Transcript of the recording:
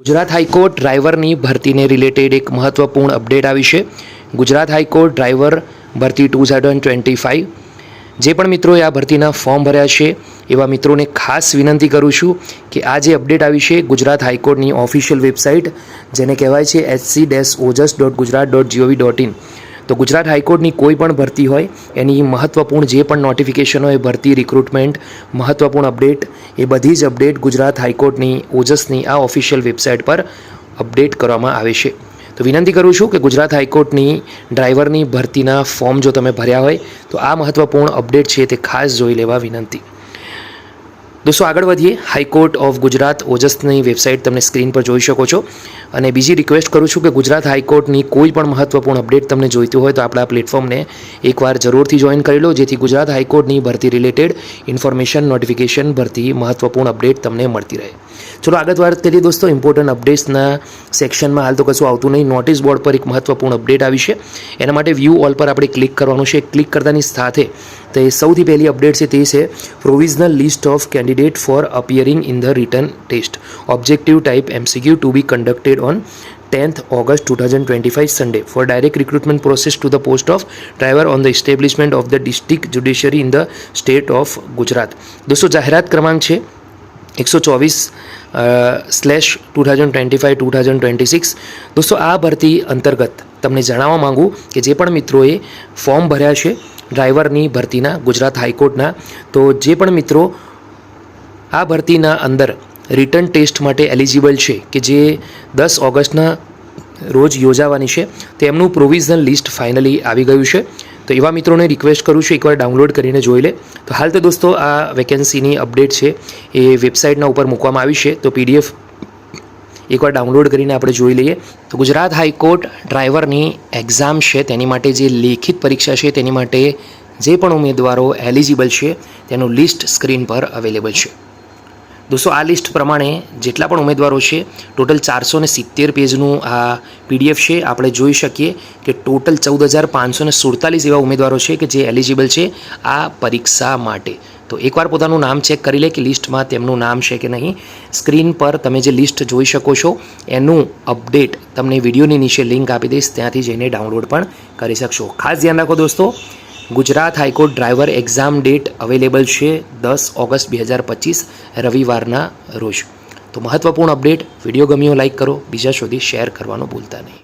Gujarat high court ડ્રાઈવરની ભરતીને related એક મહત્વપૂર્ણ અપડેટ આવી છે. ગુજરાત હાઈકોર્ટ ડ્રાઈવર ભરતી 2025 જે પણ મિત્રોએ આ ભરતીના ફોર્મ ભર્યા છે એવા મિત્રોને ખાસ વિનંતી કરું છું કે આ જે અપડેટ આવી છે ગુજરાત હાઈકોર્ટની ઓફિશિયલ વેબસાઇટ જેને કહેવાય છે hc-ojas.gujarat.gov.in, તો ગુજરાત હાઈકોર્ટની કોઈ પણ ભરતી હોય એની મહત્વપૂર્ણ જે પણ નોટિફિકેશન હોય, ભરતી, રિક્રુટમેન્ટ, મહત્વપૂર્ણ અપડેટ, એ બધી જ અપડેટ ગુજરાત હાઈકોર્ટની ઓજસની આ ઓફિશિયલ વેબસાઇટ પર અપડેટ કરવામાં આવે છે. તો વિનંતી કરું છું કે ગુજરાત હાઈકોર્ટની ડ્રાઈવરની ભરતીના ફોર્મ જો તમે ભર્યા હોય તો આ મહત્વપૂર્ણ અપડેટ છે તે ખાસ જોઈ લેવા વિનંતી. દોસ્તો આગળ વધીએ. હાઈકોર્ટ ઓફ ગુજરાત ઓજસની વેબસાઇટ તમને સ્ક્રીન પર જોઈ શકો છો. અને બીજી રિક્વેસ્ટ કરું છું કે ગુજરાત હાઈકોર્ટની કોઈ પણ મહત્વપૂર્ણ અપડેટ તમને જોઈતું હોય તો આપણા પ્લેટફોર્મને એકવાર જરૂરથી જોઈન કરી લો, જેથી ગુજરાત હાઈકોર્ટની ભરતી રિલેટેડ ઇન્ફોર્મેશન, નોટિફિકેશન, ભરતી મહત્વપૂર્ણ અપડેટ તમને મળતી રહે. ચલો આગળ વાત કરીએ દોસ્તો. ઇમ્પોર્ટન્ટ અપડેટ્સના સેક્શનમાં હાલ તો કશું આવતું નહીં. નોટિસ બોર્ડ પર એક મહત્વપૂર્ણ અપડેટ આવી છે. એના માટે વ્યૂ ઓલ પર આપણે ક્લિક કરવાનું છે. ક્લિક કરતાની સાથે તે સૌથી પહેલી અપડેટ છે તે છે provisional list of candidate for appearing in the written test objective type MCQ to be conducted on 10th August 2025 Sunday for direct recruitment process to the post of driver on the establishment of the district judiciary in the state of Gujarat. दोस्तों जाहिरात क्रमांक છે 124/2025-2026. दोस्तों આ ભરતી અંતર્ગત તમને જણાવવા માંગુ કે જે પણ મિત્રોએ ફોર્મ ભર્યા છે ડ્રાઈવરની ભરતીના ગુજરાત હાઈકોર્ટના, તો જે પણ મિત્રો આ ભરતીના અંદર રિટર્ન ટેસ્ટ માટે એલિજિબલ છે કે જે 10 ઓગસ્ટના રોજ યોજાવાની છે, તેમનું પ્રોવિઝનલ લિસ્ટ ફાઇનલી આવી ગયું છે. તો એવા મિત્રોને રિક્વેસ્ટ કરું છું એકવાર ડાઉનલોડ કરીને જોઈ લે. તો હાલ તો દોસ્તો આ વેકેન્સીની અપડેટ છે એ વેબસાઇટના ઉપર મૂકવામાં આવી છે, તો PDF એકવાર ડાઉનલોડ કરીને આપણે જોઈ લઈએ. તો ગુજરાત હાઈકોર્ટ ડ્રાઈવરની એક્ઝામ છે તેની માટે જે લેખિત પરીક્ષા છે તેની માટે જે પણ ઉમેદવારો એલિજિબલ છે તેનું લિસ્ટ સ્ક્રીન પર અવેલેબલ છે. દોસ્તો આ લિસ્ટ પ્રમાણે જેટલા પણ ઉમેદવારો છે ટોટલ 470 પેજનું આ PDF છે. આપણે જોઈ શકીએ કે ટોટલ 14,547 એવા ઉમેદવારો છે કે જે એલિજિબલ છે આ પરીક્ષા માટે. તો એકવાર પોતાનું નામ ચેક કરી લે કે લિસ્ટમાં તેમનું નામ છે કે નહીં. સ્ક્રીન પર તમે જે લિસ્ટ જોઈ શકો છો એનું અપડેટ તમને વિડીયોની નીચે લિંક આપી દઈશ, ત્યાંથી જઈને ડાઉનલોડ પણ કરી શકશો. ખાસ ધ્યાન રાખો દોસ્તો, Gujarat high court driver exam date available છે 10 ઓગસ્ટ 2025 રવિવારના રોજ. તો મહત્વપૂર્ણ અપડેટ. વિડીયો ગમ્યો લાઈક કરો, બીજા સુધી શેર કરવાનું ભૂલતા નહીં.